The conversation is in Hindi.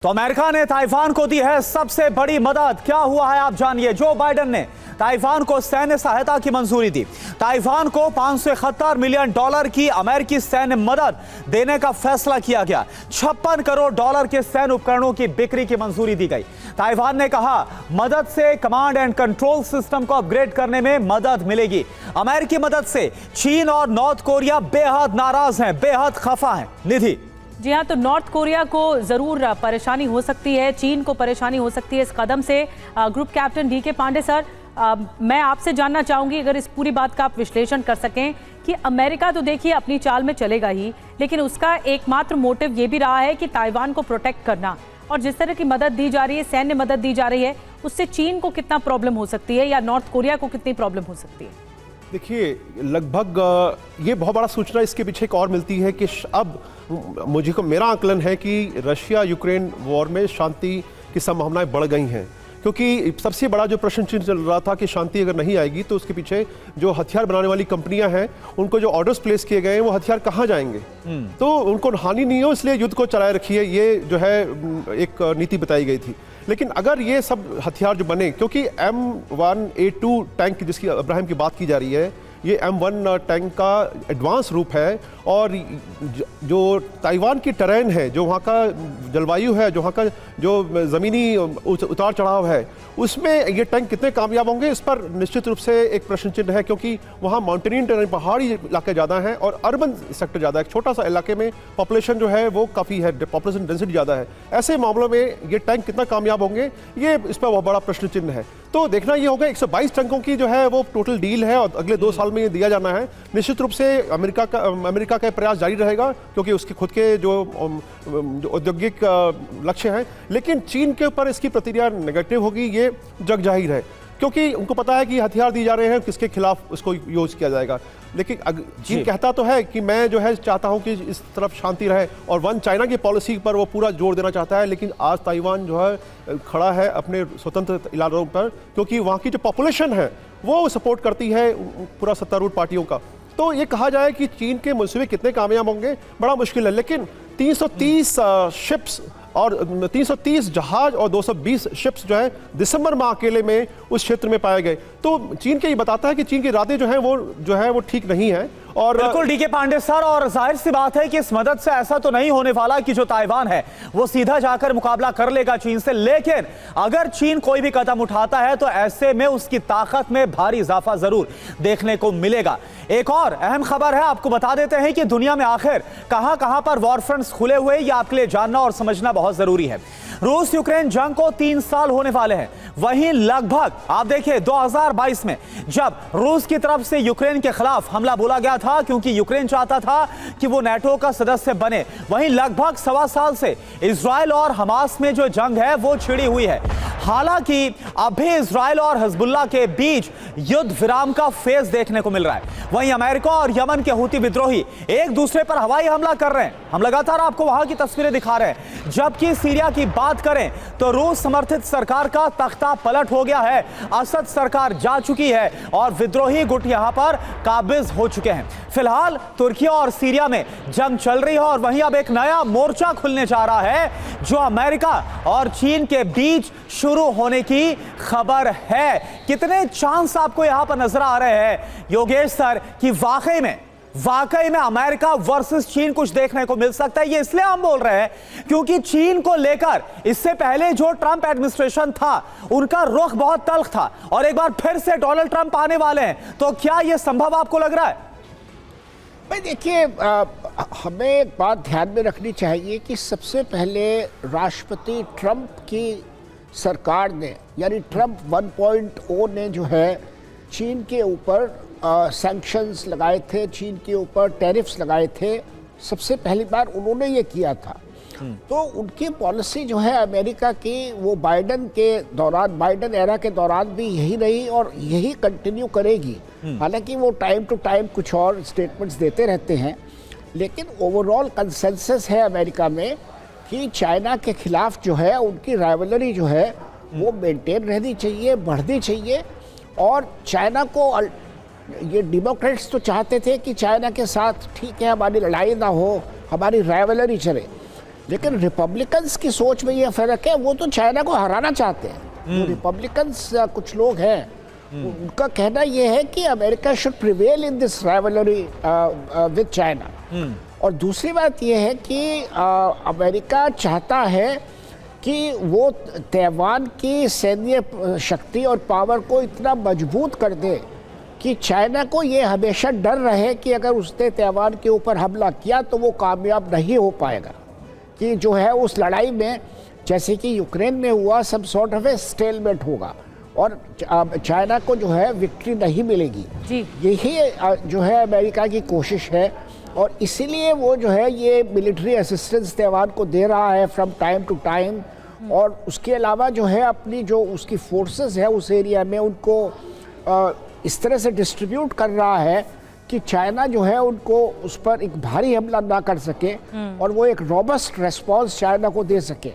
तो अमेरिका ने ताइवान को दी है सबसे बड़ी मदद। क्या हुआ है आप जानिए। जो बाइडेन ने ताइवान को सैन्य सहायता की मंजूरी दी। ताइवान को $571 मिलियन की अमेरिकी सैन्य मदद देने का फैसला किया गया। $56 करोड़ के सैन्य उपकरणों की बिक्री की मंजूरी दी गई। ताइवान ने कहा मदद से कमांड एंड कंट्रोल सिस्टम को अपग्रेड करने में मदद मिलेगी। अमेरिकी मदद से चीन और नॉर्थ कोरिया बेहद नाराज हैं, बेहद खफा हैं। निधि जी हाँ, तो नॉर्थ कोरिया को जरूर परेशानी हो सकती है, चीन को परेशानी हो सकती है इस कदम से। Group captain DK Pandey sir, मैं आपसे जानना चाहूंगी अगर इस पूरी बात का आप विश्लेषण कर सकें कि अमेरिका तो देखिए अपनी चाल में चलेगा ही, लेकिन उसका एकमात्र मोटिव ये भी रहा है कि ताइवान को प्रोटेक्ट करना, और जिस तरह की मदद दी जा रही है, सैन्य मदद दी जा रही है, उससे चीन को कितना प्रॉब्लम हो सकती है या नॉर्थ कोरिया को कितनी प्रॉब्लम हो सकती है? देखिए, लगभग ये बहुत बड़ा सूचना इसके पीछे एक और मिलती है कि अब मेरा आकलन है कि रशिया यूक्रेन वॉर में शांति की संभावनाएं बढ़ गई हैं, क्योंकि सबसे बड़ा जो प्रश्न चिन्ह चल रहा था कि शांति अगर नहीं आएगी तो उसके पीछे जो हथियार बनाने वाली कंपनियां हैं उनको जो ऑर्डर्स प्लेस किए गए हैं वो हथियार कहाँ जाएंगे, तो उनको हानि नहीं हो इसलिए युद्ध को चलाए रखिए, ये जो है एक नीति बताई गई थी। लेकिन अगर ये सब हथियार जो बने, क्योंकि M1A2 टैंक जिसकी अब्राहम की बात की जा रही है, ये M1 टैंक का एडवांस रूप है, और जो ताइवान की टेरेन है, जो वहाँ का जलवायु है, जो वहाँ का जो ज़मीनी उतार चढ़ाव है, उसमें ये टैंक कितने कामयाब होंगे इस पर निश्चित रूप से एक प्रश्न चिन्ह है, क्योंकि वहाँ माउंटेनियन टेरेन, पहाड़ी इलाके ज़्यादा हैं और अर्बन सेक्टर ज़्यादा है। एक छोटा सा इलाके में पॉपुलेशन जो है वो काफ़ी है, पॉपुलेशन डेंसिटी ज़्यादा है। ऐसे मामलों में ये टैंक कितना कामयाब होंगे, ये इस पर बहुत बड़ा प्रश्न चिन्ह है। तो देखना ये होगा, 122 टैंकों की जो है वो टोटल डील है और अगले 2 साल में ये दिया जाना है। निश्चित रूप से अमेरिका का प्रयास जारी रहेगा, क्योंकि उसके खुद के जो औद्योगिक लक्ष्य हैं, लेकिन चीन के ऊपर इसकी प्रतिक्रिया नेगेटिव होगी, ये जग जाहिर है, क्योंकि उनको पता है कि हथियार दिए जा रहे हैं, किसके खिलाफ उसको यूज किया जाएगा। लेकिन चीन कहता तो है कि मैं जो है चाहता हूं कि इस तरफ शांति रहे और वन चाइना की पॉलिसी पर वो पूरा जोर देना चाहता है, लेकिन आज ताइवान जो है खड़ा है अपने स्वतंत्र इलाकों पर, क्योंकि वहाँ की जो पॉपुलेशन है वो सपोर्ट करती है पूरा सत्तारूढ़ पार्टियों का। तो ये कहा जाए कि चीन के मंसूबे कितने कामयाब होंगे बड़ा मुश्किल है, लेकिन 330 शिप्स और 330 जहाज और 220 शिप्स जो है दिसंबर माह अकेले में उस क्षेत्र में पाए गए। तो चीन के ये बताता है कि चीन के इरादे जो है वो ठीक नहीं है। और बिल्कुल डीके पांडे सर, और जाहिर सी बात है कि इस मदद से ऐसा तो नहीं होने वाला कि जो ताइवान है वो सीधा जाकर मुकाबला कर लेगा चीन से, लेकिन अगर चीन कोई भी कदम उठाता है तो ऐसे में उसकी ताकत में भारी इजाफा जरूर देखने को मिलेगा। एक और अहम खबर है, आपको बता देते हैं कि दुनिया में आखिर कहां पर वॉर फ्रंट्स खुले हुए, ये आपके लिए जानना और समझना बहुत जरूरी है। रूस यूक्रेन जंग को 3 साल होने वाले हैं। वहीं लगभग आप देखिए 2022 में जब रूस की तरफ से यूक्रेन के खिलाफ हमला बोला गया था, क्योंकि यूक्रेन चाहता था कि वो नेटो का सदस्य बने, वहीं लगभग 1.25 साल से इजराइल और हमास में जो जंग है वो छिड़ी हुई है। हालांकि अभी इजराइल और हिजबुल्लाह के बीच युद्ध विराम का फेज देखने को मिल रहा है। वहीं अमेरिका और यमन के हूती विद्रोही एक दूसरे पर हवाई हमला कर रहे हैं। हम लगातार आपको वहां की तस्वीरें दिखा रहे हैं। जबकि सीरिया की बात करें तो रूस समर्थित सरकार का तख्ता पलट हो गया है। असद सरकार जा चुकी है और विद्रोही गुट यहां पर काबिज हो चुके हैं। फिलहाल तुर्की और सीरिया में जंग चल रही है और वहीं अब एक नया मोर्चा खुलने जा रहा है, जो अमेरिका और चीन के बीच शुरू होने की खबर है। कितने चांस आपको यहां पर नजर आ रहे हैं योगेश सर कि वाकई में अमेरिका वर्सेस चीन कुछ देखने को मिल सकता है? ये इसलिए हम बोल रहे हैं क्योंकि चीन को लेकर इससे पहले जो ट्रंप एडमिनिस्ट्रेशन था उनका रुख बहुत तल्ख था, और एक बार फिर से डोनाल्ड ट्रंप आने वाले हैं, तो क्या यह संभव आपको लग रहा है? भाई देखिए, हमें एक बात ध्यान में रखनी चाहिए कि सबसे पहले राष्ट्रपति ट्रंप की सरकार ने, यानी ट्रंप 1.0 ने जो है चीन के ऊपर सैंक्शंस लगाए थे, चीन के ऊपर टैरिफ्स लगाए थे। सबसे पहली बार उन्होंने ये किया था। तो उनकी पॉलिसी जो है अमेरिका की, वो बाइडन एरा के दौरान भी यही रही और यही कंटिन्यू करेगी। हालांकि वो टाइम टू टाइम कुछ और स्टेटमेंट्स देते रहते हैं, लेकिन ओवरऑल कंसेंसस है अमेरिका में कि चाइना के खिलाफ जो है उनकी राइवलरी जो है वो मेंटेन रहनी चाहिए, बढ़नी चाहिए। और चाइना को, ये डेमोक्रेट्स तो चाहते थे कि चाइना के साथ ठीक है हमारी लड़ाई ना हो, हमारी राइवलरी चले, लेकिन रिपब्लिकन्स की सोच में ये फर्क है, वो तो चाइना को हराना चाहते हैं। जो रिपब्लिकन्स कुछ लोग हैं, उनका कहना ये है कि America should prevail in this rivalry with China. और दूसरी बात ये है कि अमेरिका चाहता है कि वो ताइवान की सैन्य शक्ति और पावर को इतना मजबूत कर दे कि चाइना को ये हमेशा डर रहे कि अगर उसने ताइवान के ऊपर हमला किया तो वो कामयाब नहीं हो पाएगा, कि जो है उस लड़ाई में जैसे कि यूक्रेन में हुआ सब सॉर्ट ऑफ ए स्टेलमेट होगा और चाइना को जो है विक्ट्री नहीं मिलेगी। जी। यही जो है अमेरिका की कोशिश है और इसीलिए वो जो है ये मिलिट्री असिस्टेंस ताइवान को दे रहा है फ्रॉम टाइम टू टाइम। और उसके अलावा जो है अपनी जो उसकी फोर्सेस है उस एरिया में उनको इस तरह से डिस्ट्रीब्यूट कर रहा है कि चाइना जो है उनको उस पर एक भारी हमला ना कर सके और वो एक रॉबस्ट रेस्पॉन्स चाइना को दे सके।